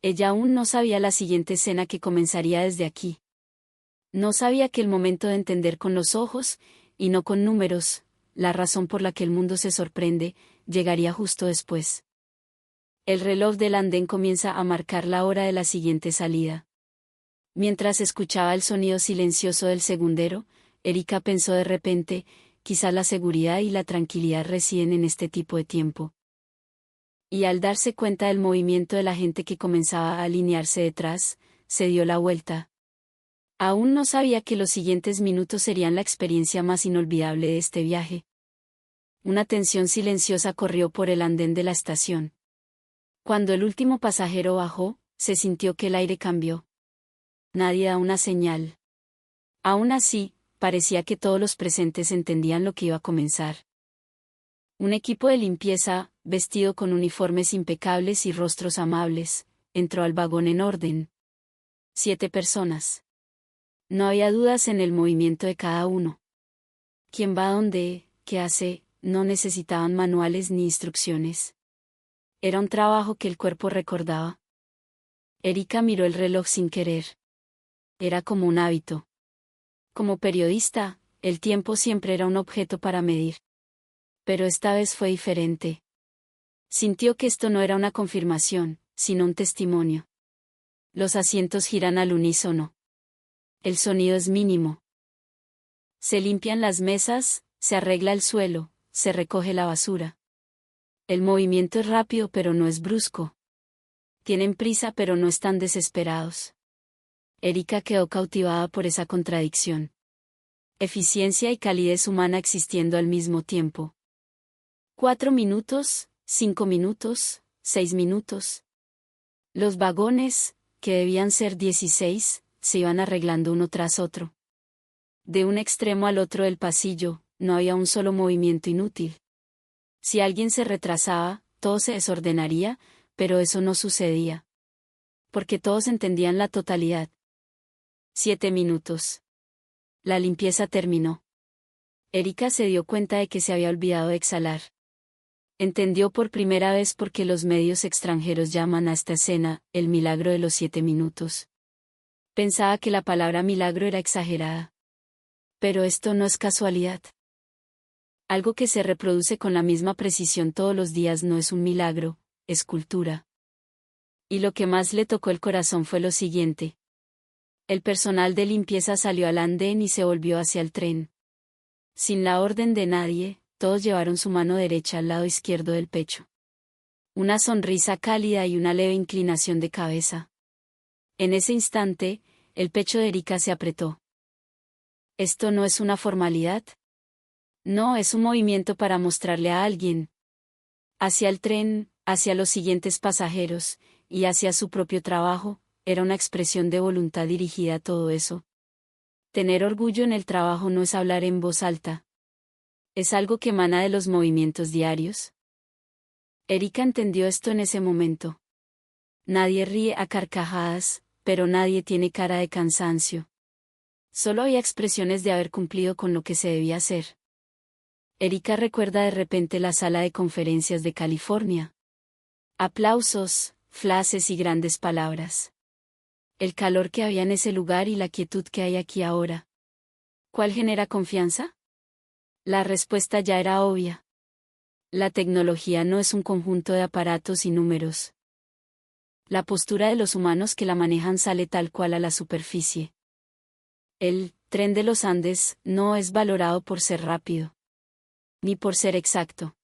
Ella aún no sabía la siguiente escena que comenzaría desde aquí. No sabía que el momento de entender con los ojos, y no con números, la razón por la que el mundo se sorprende, llegaría justo después. El reloj del andén comienza a marcar la hora de la siguiente salida. Mientras escuchaba el sonido silencioso del segundero, Erika pensó de repente, quizá la seguridad y la tranquilidad residen en este tipo de tiempo. Y al darse cuenta del movimiento de la gente que comenzaba a alinearse detrás, se dio la vuelta. Aún no sabía que los siguientes minutos serían la experiencia más inolvidable de este viaje. Una tensión silenciosa corrió por el andén de la estación. Cuando el último pasajero bajó, se sintió que el aire cambió. Nadie da una señal. Aún así, parecía que todos los presentes entendían lo que iba a comenzar. Un equipo de limpieza, vestido con uniformes impecables y rostros amables, entró al vagón en orden. 7 personas. No había dudas en el movimiento de cada uno. ¿Quién va a dónde? ¿Qué hace? No necesitaban manuales ni instrucciones. Era un trabajo que el cuerpo recordaba. Erika miró el reloj sin querer. Era como un hábito. Como periodista, el tiempo siempre era un objeto para medir. Pero esta vez fue diferente. Sintió que esto no era una confirmación, sino un testimonio. Los asientos giran al unísono. El sonido es mínimo. Se limpian las mesas, se arregla el suelo, se recoge la basura. El movimiento es rápido pero no es brusco. Tienen prisa pero no están desesperados. Erika quedó cautivada por esa contradicción. Eficiencia y calidez humana existiendo al mismo tiempo. 4 minutos, 5 minutos, 6 minutos. Los vagones, que debían ser 16, se iban arreglando uno tras otro. De un extremo al otro del pasillo, no había un solo movimiento inútil. Si alguien se retrasaba, todo se desordenaría, pero eso no sucedía. Porque todos entendían la totalidad. 7 minutos. La limpieza terminó. Erika se dio cuenta de que se había olvidado de exhalar. Entendió por primera vez por qué los medios extranjeros llaman a esta escena el milagro de los 7 minutos. Pensaba que la palabra milagro era exagerada. Pero esto no es casualidad. Algo que se reproduce con la misma precisión todos los días no es un milagro, es cultura. Y lo que más le tocó el corazón fue lo siguiente. El personal de limpieza salió al andén y se volvió hacia el tren. Sin la orden de nadie, todos llevaron su mano derecha al lado izquierdo del pecho. Una sonrisa cálida y una leve inclinación de cabeza. En ese instante, el pecho de Erika se apretó. ¿Esto no es una formalidad? No, es un movimiento para mostrarle a alguien. Hacia el tren, hacia los siguientes pasajeros, y hacia su propio trabajo, era una expresión de voluntad dirigida a todo eso. Tener orgullo en el trabajo no es hablar en voz alta. Es algo que emana de los movimientos diarios. Erika entendió esto en ese momento. Nadie ríe a carcajadas, pero nadie tiene cara de cansancio. Solo había expresiones de haber cumplido con lo que se debía hacer. Erika recuerda de repente la sala de conferencias de California. Aplausos, flashes y grandes palabras. El calor que había en ese lugar y la quietud que hay aquí ahora. ¿Cuál genera confianza? La respuesta ya era obvia. La tecnología no es un conjunto de aparatos y números. La postura de los humanos que la manejan sale tal cual a la superficie. El tren de los Andes no es valorado por ser rápido, ni por ser exacto.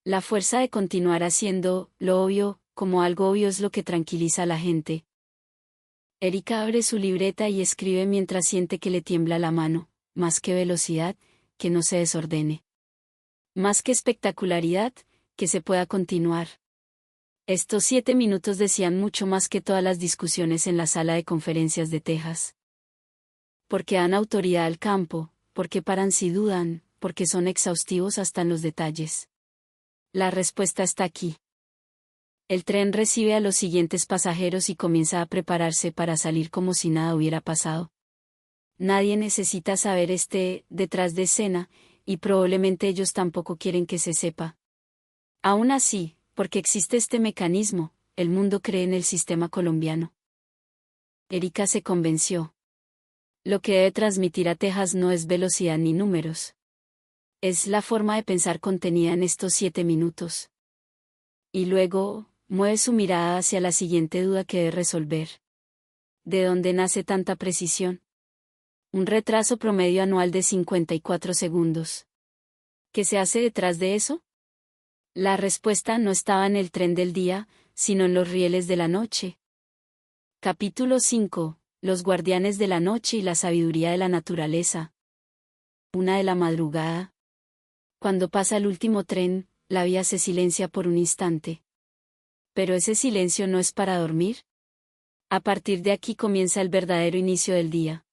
La fuerza de continuar haciendo lo obvio, como algo obvio, es lo que tranquiliza a la gente. Erika abre su libreta y escribe mientras siente que le tiembla la mano, más que velocidad, que no se desordene. Más que espectacularidad, que se pueda continuar. Estos 7 minutos decían mucho más que todas las discusiones en la sala de conferencias de Texas. Porque dan autoridad al campo, porque paran si dudan, porque son exhaustivos hasta en los detalles. La respuesta está aquí. El tren recibe a los siguientes pasajeros y comienza a prepararse para salir como si nada hubiera pasado. Nadie necesita saber detrás de escena, y probablemente ellos tampoco quieren que se sepa. Aún así, porque existe este mecanismo, el mundo cree en el sistema colombiano. Erika se convenció. Lo que debe transmitir a Texas no es velocidad ni números. Es la forma de pensar contenida en estos 7 minutos. Y luego, mueve su mirada hacia la siguiente duda que debe resolver. ¿De dónde nace tanta precisión? Un retraso promedio anual de 54 segundos. ¿Qué se hace detrás de eso? La respuesta no estaba en el tren del día, sino en los rieles de la noche. Capítulo 5. Los guardianes de la noche y la sabiduría de la naturaleza. 1 de la madrugada. Cuando pasa el último tren, la vía se silencia por un instante. Pero ese silencio no es para dormir. A partir de aquí comienza el verdadero inicio del día.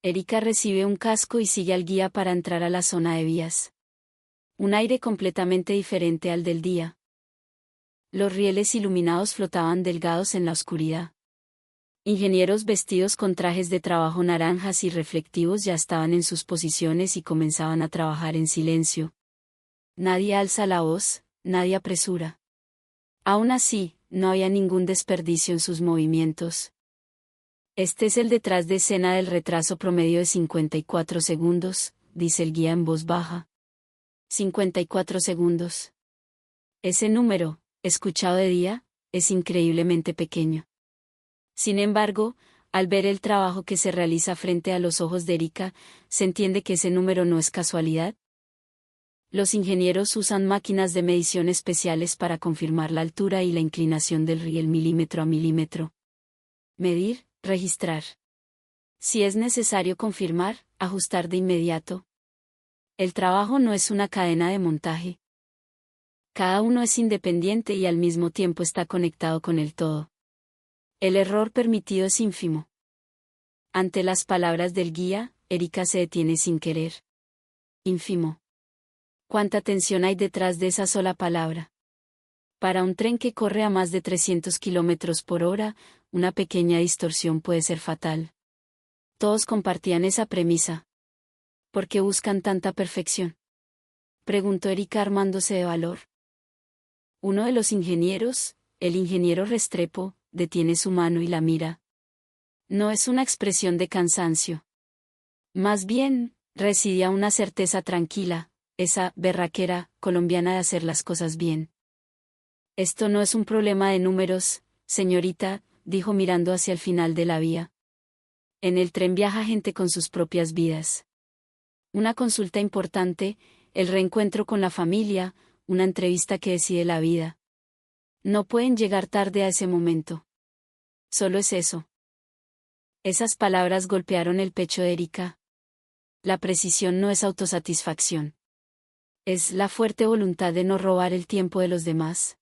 Erika recibe un casco y sigue al guía para entrar a la zona de vías. Un aire completamente diferente al del día. Los rieles iluminados flotaban delgados en la oscuridad. Ingenieros vestidos con trajes de trabajo naranjas y reflectivos ya estaban en sus posiciones y comenzaban a trabajar en silencio. Nadie alza la voz, nadie apresura. Aún así, no había ningún desperdicio en sus movimientos. Este es el detrás de escena del retraso promedio de 54 segundos, dice el guía en voz baja. 54 segundos. Ese número, escuchado de día, es increíblemente pequeño. Sin embargo, al ver el trabajo que se realiza frente a los ojos de Erika, se entiende que ese número no es casualidad. Los ingenieros usan máquinas de medición especiales para confirmar la altura y la inclinación del riel milímetro a milímetro. Medir, registrar. Si es necesario confirmar, ajustar de inmediato. El trabajo no es una cadena de montaje. Cada uno es independiente y al mismo tiempo está conectado con el todo. El error permitido es ínfimo. Ante las palabras del guía, Erika se detiene sin querer. Ínfimo. ¿Cuánta tensión hay detrás de esa sola palabra? Para un tren que corre a más de 300 kilómetros por hora, una pequeña distorsión puede ser fatal. Todos compartían esa premisa. ¿Por qué buscan tanta perfección?, preguntó Erika armándose de valor. Uno de los ingenieros, el ingeniero Restrepo, detiene su mano y la mira. No es una expresión de cansancio. Más bien, residía una certeza tranquila, esa berraquera colombiana de hacer las cosas bien. Esto no es un problema de números, señorita, dijo mirando hacia el final de la vía. En el tren viaja gente con sus propias vidas. Una consulta importante, el reencuentro con la familia, una entrevista que decide la vida. No pueden llegar tarde a ese momento. Solo es eso. Esas palabras golpearon el pecho de Erika. La precisión no es autosatisfacción. Es la fuerte voluntad de no robar el tiempo de los demás.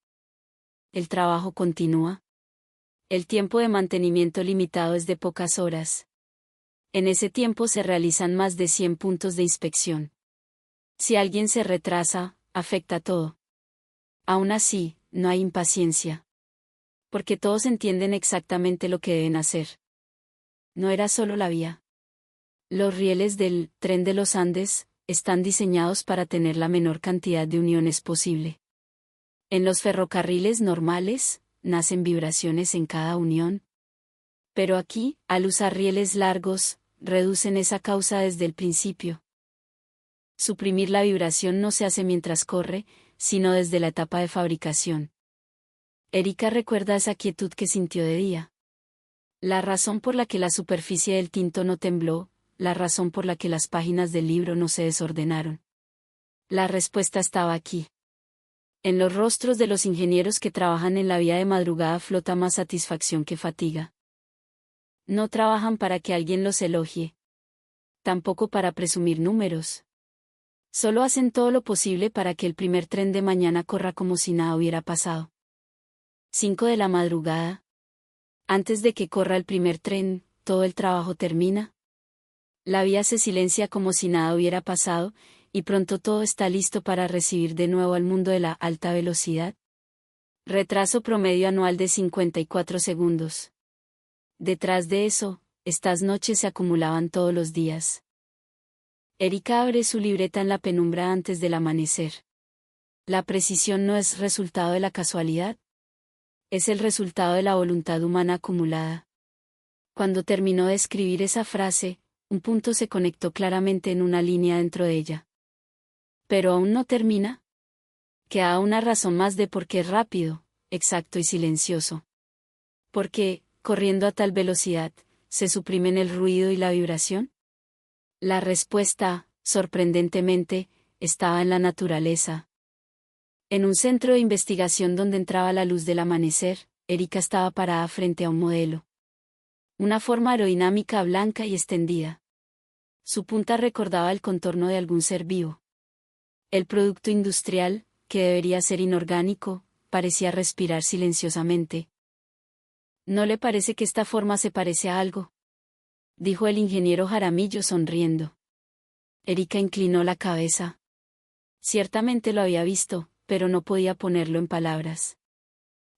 El trabajo continúa. El tiempo de mantenimiento limitado es de pocas horas. En ese tiempo se realizan más de 100 puntos de inspección. Si alguien se retrasa, afecta todo. Aún así, no hay impaciencia. Porque todos entienden exactamente lo que deben hacer. No era solo la vía. Los rieles del tren de los Andes están diseñados para tener la menor cantidad de uniones posible. En los ferrocarriles normales, nacen vibraciones en cada unión. Pero aquí, al usar rieles largos, reducen esa causa desde el principio. Suprimir la vibración no se hace mientras corre, sino desde la etapa de fabricación. Erika recuerda esa quietud que sintió de día. La razón por la que la superficie del tinto no tembló, la razón por la que las páginas del libro no se desordenaron. La respuesta estaba aquí. En los rostros de los ingenieros que trabajan en la vía de madrugada flota más satisfacción que fatiga. No trabajan para que alguien los elogie. Tampoco para presumir números. Solo hacen todo lo posible para que el primer tren de mañana corra como si nada hubiera pasado. 5 de la madrugada. Antes de que corra el primer tren, todo el trabajo termina. La vía se silencia como si nada hubiera pasado, y pronto todo está listo para recibir de nuevo al mundo de la alta velocidad. Retraso promedio anual de 54 segundos. Detrás de eso, estas noches se acumulaban todos los días. Erika abre su libreta en la penumbra antes del amanecer. La precisión no es resultado de la casualidad. Es el resultado de la voluntad humana acumulada. Cuando terminó de escribir esa frase, un punto se conectó claramente en una línea dentro de ella. Pero aún no termina. Queda una razón más de por qué es rápido, exacto y silencioso. ¿Por qué, corriendo a tal velocidad, se suprimen el ruido y la vibración? La respuesta, sorprendentemente, estaba en la naturaleza. En un centro de investigación donde entraba la luz del amanecer, Erika estaba parada frente a un modelo. Una forma aerodinámica blanca y extendida. Su punta recordaba el contorno de algún ser vivo. El producto industrial, que debería ser inorgánico, parecía respirar silenciosamente. ¿No le parece que esta forma se parece a algo?, dijo el ingeniero Jaramillo sonriendo. Erika inclinó la cabeza. Ciertamente lo había visto, pero no podía ponerlo en palabras.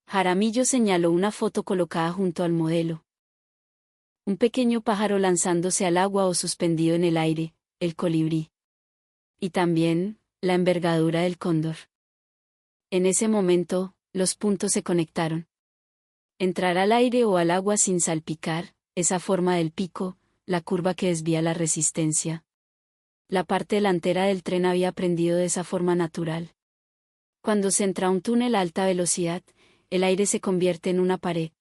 Jaramillo señaló una foto colocada junto al modelo. Un pequeño pájaro lanzándose al agua o suspendido en el aire, el colibrí. Y también, la envergadura del cóndor. En ese momento, los puntos se conectaron. Entrar al aire o al agua sin salpicar, esa forma del pico, la curva que desvía la resistencia. La parte delantera del tren había aprendido de esa forma natural. Cuando se entra a un túnel a alta velocidad, el aire se convierte en una pared.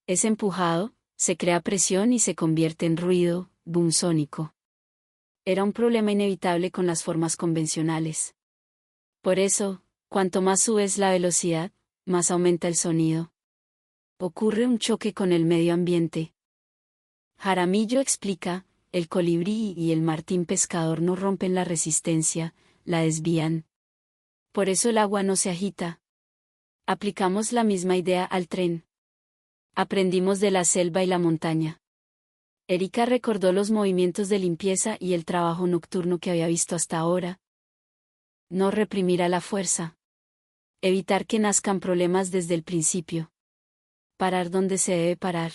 Es empujado, se crea presión y se convierte en ruido, boom sónico. Era un problema inevitable con las formas convencionales. Por eso, cuanto más subes la velocidad, más aumenta el sonido. Ocurre un choque con el medio ambiente. Jaramillo explica, el colibrí y el martín pescador no rompen la resistencia, la desvían. Por eso el agua no se agita. Aplicamos la misma idea al tren. Aprendimos de la selva y la montaña. Erika recordó los movimientos de limpieza y el trabajo nocturno que había visto hasta ahora. No reprimir a la fuerza. Evitar que nazcan problemas desde el principio. Parar donde se debe parar.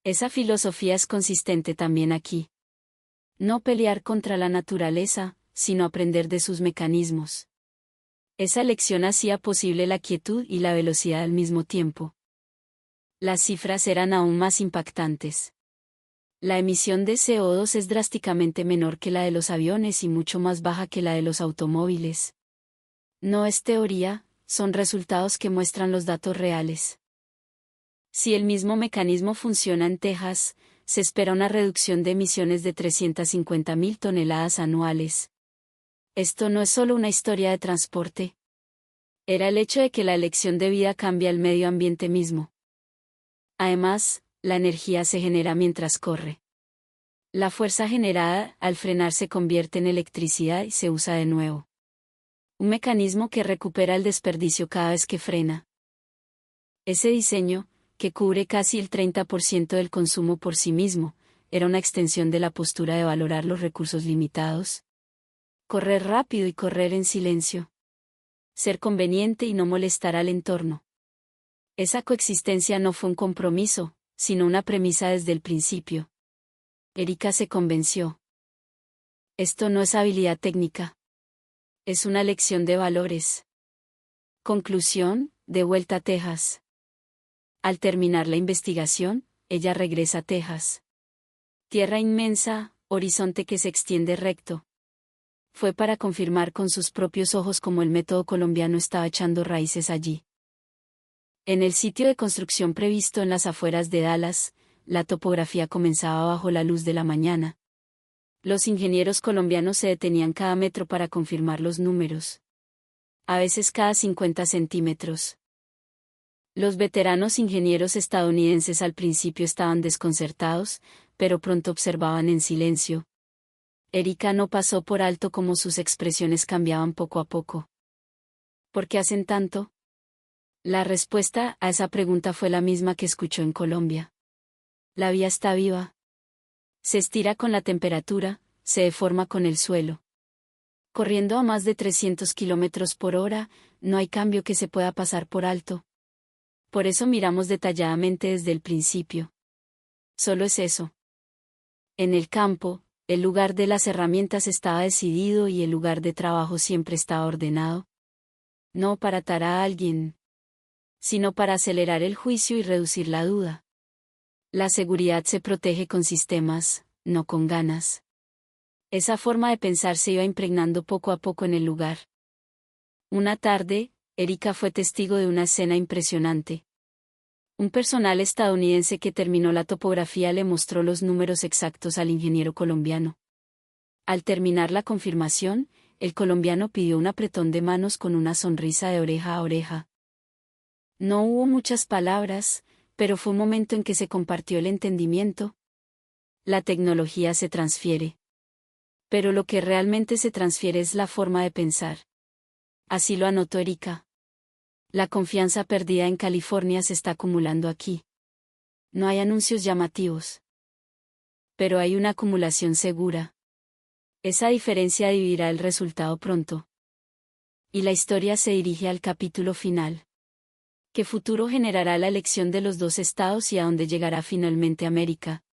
Esa filosofía es consistente también aquí. No pelear contra la naturaleza, sino aprender de sus mecanismos. Esa lección hacía posible la quietud y la velocidad al mismo tiempo. Las cifras eran aún más impactantes. La emisión de CO2 es drásticamente menor que la de los aviones y mucho más baja que la de los automóviles. No es teoría, son resultados que muestran los datos reales. Si el mismo mecanismo funciona en Texas, se espera una reducción de emisiones de 350.000 toneladas anuales. Esto no es solo una historia de transporte. Era el hecho de que la elección de vida cambia el medio ambiente mismo. Además, la energía se genera mientras corre. La fuerza generada, al frenar, se convierte en electricidad y se usa de nuevo. Un mecanismo que recupera el desperdicio cada vez que frena. Ese diseño, que cubre casi el 30% del consumo por sí mismo, era una extensión de la postura de valorar los recursos limitados. Correr rápido y correr en silencio. Ser conveniente y no molestar al entorno. Esa coexistencia no fue un compromiso, sino una premisa desde el principio. Erika se convenció. Esto no es habilidad técnica. Es una lección de valores. Conclusión, de vuelta a Texas. Al terminar la investigación, ella regresa a Texas. Tierra inmensa, horizonte que se extiende recto. Fue para confirmar con sus propios ojos cómo el método colombiano estaba echando raíces allí. En el sitio de construcción previsto en las afueras de Dallas, la topografía comenzaba bajo la luz de la mañana. Los ingenieros colombianos se detenían cada metro para confirmar los números. A veces cada 50 centímetros. Los veteranos ingenieros estadounidenses al principio estaban desconcertados, pero pronto observaban en silencio. Erika no pasó por alto cómo sus expresiones cambiaban poco a poco. ¿Por qué hacen tanto? La respuesta a esa pregunta fue la misma que escuchó en Colombia. La vía está viva. Se estira con la temperatura, se deforma con el suelo. Corriendo a más de 300 kilómetros por hora, no hay cambio que se pueda pasar por alto. Por eso miramos detalladamente desde el principio. Solo es eso. En el campo, el lugar de las herramientas estaba decidido y el lugar de trabajo siempre estaba ordenado. No para atar a alguien, sino para acelerar el juicio y reducir la duda. La seguridad se protege con sistemas, no con ganas. Esa forma de pensar se iba impregnando poco a poco en el lugar. Una tarde, Erika fue testigo de una escena impresionante. Un personal estadounidense que terminó la topografía le mostró los números exactos al ingeniero colombiano. Al terminar la confirmación, el colombiano pidió un apretón de manos con una sonrisa de oreja a oreja. No hubo muchas palabras, pero fue un momento en que se compartió el entendimiento. La tecnología se transfiere. Pero lo que realmente se transfiere es la forma de pensar. Así lo anotó Erika. La confianza perdida en California se está acumulando aquí. No hay anuncios llamativos. Pero hay una acumulación segura. Esa diferencia dividirá el resultado pronto. Y la historia se dirige al capítulo final. ¿Qué futuro generará la elección de los dos estados y a dónde llegará finalmente América?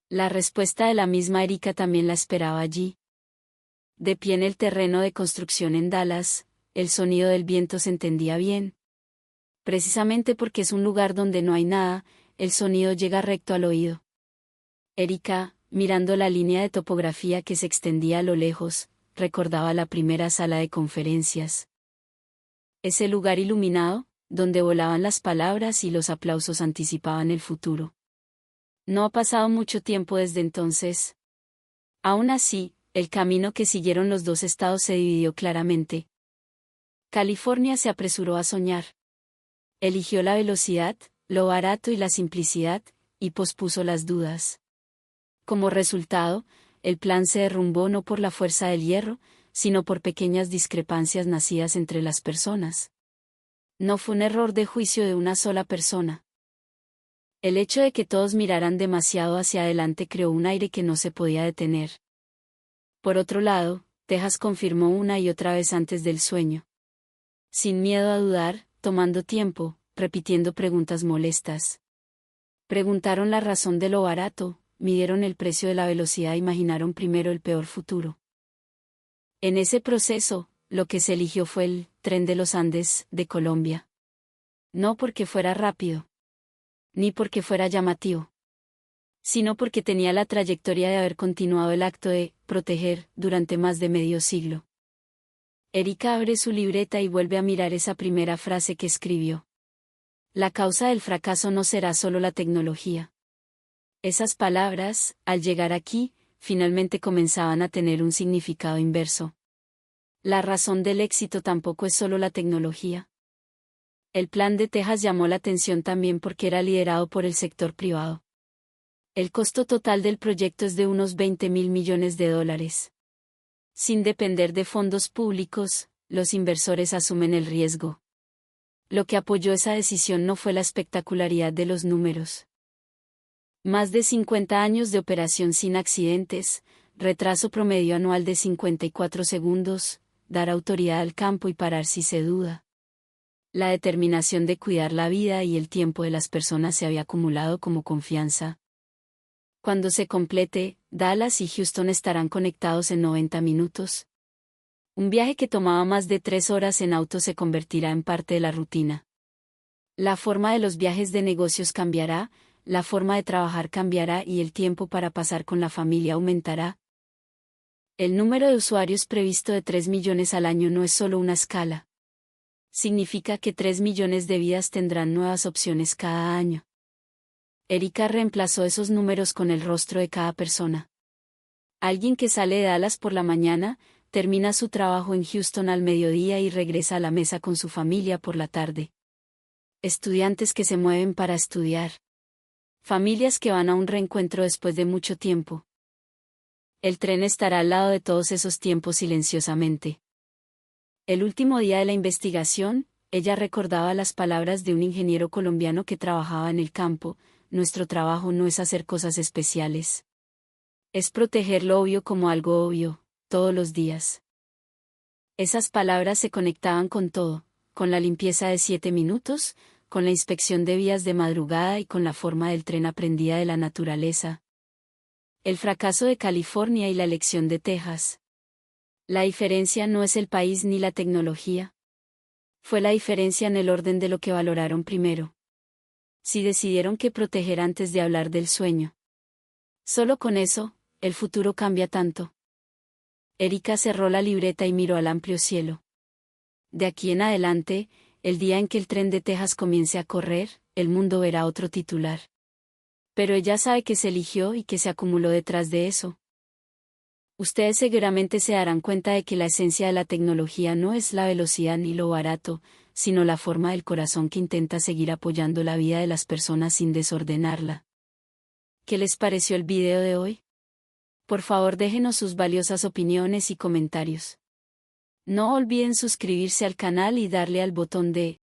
La respuesta de la misma Erika también la esperaba allí. De pie en el terreno de construcción en Dallas, el sonido del viento se entendía bien. Precisamente porque es un lugar donde no hay nada, el sonido llega recto al oído. Erika, mirando la línea de topografía que se extendía a lo lejos, recordaba la primera sala de conferencias. Ese lugar iluminado, donde volaban las palabras y los aplausos anticipaban el futuro. No ha pasado mucho tiempo desde entonces. Aún así, el camino que siguieron los dos estados se dividió claramente. California se apresuró a soñar. Eligió la velocidad, lo barato y la simplicidad, y pospuso las dudas. Como resultado, el plan se derrumbó no por la fuerza del hierro, sino por pequeñas discrepancias nacidas entre las personas. No fue un error de juicio de una sola persona. El hecho de que todos miraran demasiado hacia adelante creó un aire que no se podía detener. Por otro lado, Texas confirmó una y otra vez antes del sueño. Sin miedo a dudar, tomando tiempo, repitiendo preguntas molestas. Preguntaron la razón de lo barato, midieron el precio de la velocidad e imaginaron primero el peor futuro. En ese proceso, lo que se eligió fue el tren de los Andes, de Colombia. No porque fuera rápido, ni porque fuera llamativo, sino porque tenía la trayectoria de haber continuado el acto de proteger durante más de medio siglo. Erika abre su libreta y vuelve a mirar esa primera frase que escribió. La causa del fracaso no será solo la tecnología. Esas palabras, al llegar aquí, finalmente comenzaban a tener un significado inverso. La razón del éxito tampoco es solo la tecnología. El plan de Texas llamó la atención también porque era liderado por el sector privado. El costo total del proyecto es de unos $20.000 millones. Sin depender de fondos públicos, los inversores asumen el riesgo. Lo que apoyó esa decisión no fue la espectacularidad de los números. Más de 50 años de operación sin accidentes, retraso promedio anual de 54 segundos, dar autoridad al campo y parar si se duda. La determinación de cuidar la vida y el tiempo de las personas se había acumulado como confianza. Cuando se complete, Dallas y Houston estarán conectados en 90 minutos. Un viaje que tomaba más de 3 horas en auto se convertirá en parte de la rutina. La forma de los viajes de negocios cambiará, la forma de trabajar cambiará y el tiempo para pasar con la familia aumentará. El número de usuarios previsto de 3 millones al año no es solo una escala. Significa que 3 millones de vidas tendrán nuevas opciones cada año. Erika reemplazó esos números con el rostro de cada persona. Alguien que sale de Dallas por la mañana, termina su trabajo en Houston al mediodía y regresa a la mesa con su familia por la tarde. Estudiantes que se mueven para estudiar. Familias que van a un reencuentro después de mucho tiempo. El tren estará al lado de todos esos tiempos silenciosamente. El último día de la investigación, ella recordaba las palabras de un ingeniero colombiano que trabajaba en el campo: nuestro trabajo no es hacer cosas especiales. Es proteger lo obvio como algo obvio, todos los días. Esas palabras se conectaban con todo, con la limpieza de 7 minutos, con la inspección de vías de madrugada y con la forma del tren aprendida de la naturaleza. El fracaso de California y la elección de Texas. La diferencia no es el país ni la tecnología. Fue la diferencia en el orden de lo que valoraron primero. Si decidieron que proteger antes de hablar del sueño. Solo con eso, el futuro cambia tanto. Erika cerró la libreta y miró al amplio cielo. De aquí en adelante, el día en que el tren de Texas comience a correr, el mundo verá otro titular. Pero ella sabe que se eligió y que se acumuló detrás de eso. Ustedes seguramente se darán cuenta de que la esencia de la tecnología no es la velocidad ni lo barato, sino la forma del corazón que intenta seguir apoyando la vida de las personas sin desordenarla. ¿Qué les pareció el video de hoy? Por favor, déjenos sus valiosas opiniones y comentarios. No olviden suscribirse al canal y darle al botón de